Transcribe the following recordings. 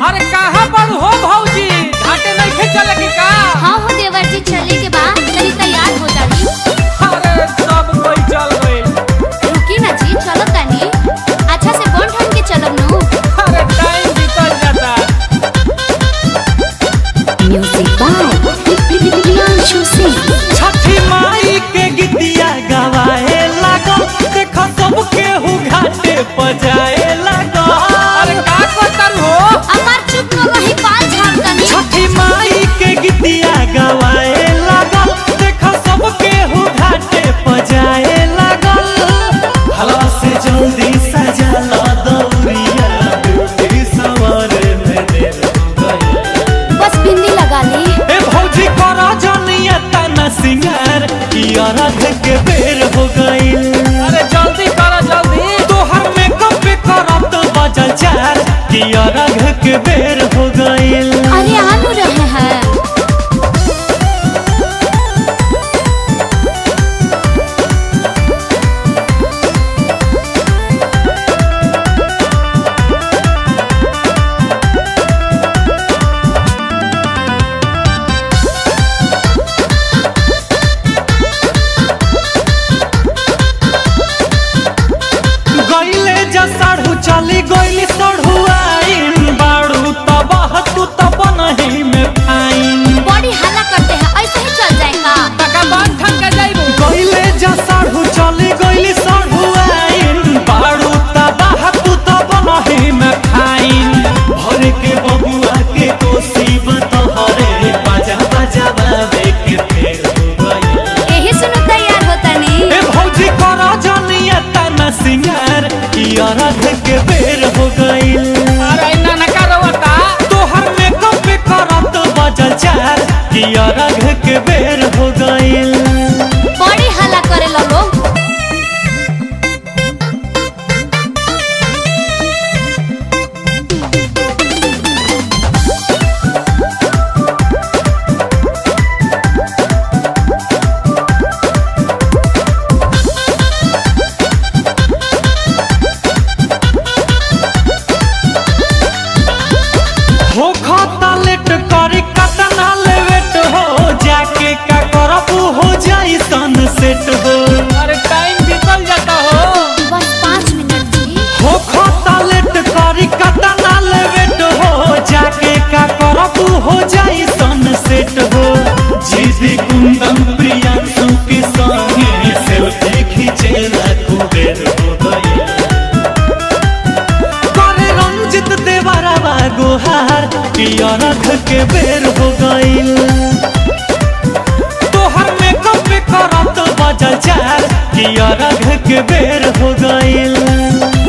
अरे कहाँ पर हो भौजी, घाटे नहीं खे चले के का? हाँ हो देवर जी, चले के बाद तनी तैयार हो जानी। अरे सब कोई चल गइल। रुकी ना जी, चलो तनी अच्छा से बन ठन के चलब नु। अरे टाइम बीतल जाता। Music by Priyanshu Singh. छठी माई के गीतिया गवाए लागल, देखो सब केहू घाटे पर जाए लागल। अरे का करतन हो? अमर चुप न रही, बाल झाड़ तनी। छठी माई के गीतिया गवाए लागल, देखो सब केहू घाटे पर जाए लागल। हला से जल्दी सजा ला दौरिया, ब्यूटी सवारे में देर हो गई। बस बिंदी लगा ली। ए भौजी करा जानिया तना सिंगार, किया रात के बेर हो गई। अरे जल्दी करा जल्दी, तोहर मेकअप पे करब तो बजल चार, किया रात के बेर हो गई। अरे आलू रहे हैं। गईले जसाढ़ू चली गईली सढ़ुआइन, बाड़ू तबाह तू तब नहीं में फाइन। बॉडी हल्ला करते हैं, ऐसे ही चल जाएगा। टका बांध ठन के जाइबू। गईले जसाढ़ू चली गईली सढ़ुआइन, बाड़ू तबाह तू तब नहीं में फाइन। भरे के बबुआ के कोसी बतहरे, बाजा बाजा बाबे के फेर हो गई। यही सुनो तैयार होता नहीं। ए भौजी करा जानिया तना सिंगार, किया रात के बेर हो गई। अरे ना करवता, तोहर मेकअप पे करब तो बजल चार, किया रात के बेर हो गई। बॉडी हल्ला करे लगो। हो खाता लेट करी कतना लेवेट हो, जाके का करब हो जाई सनसेट हो। अरे टाइम बीतल जाता हो। बस 5 मिनट जी। हो खाता लेट करी कतना लेवेट हो, जाके का करब हो जाई सनसेट हो। जीदी कुंदन प्रियांशु के संगे सेल्फी खींचेला कुबेर हो गई। करे रंजित देवरवा गोहार, किया रख के बेर हो गई। तोहर मेकअप पे करब तो बजल चार, किया रख के बेर हो गई।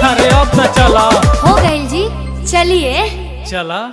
अरे अब न चला। हो गई जी, चलिए। चला।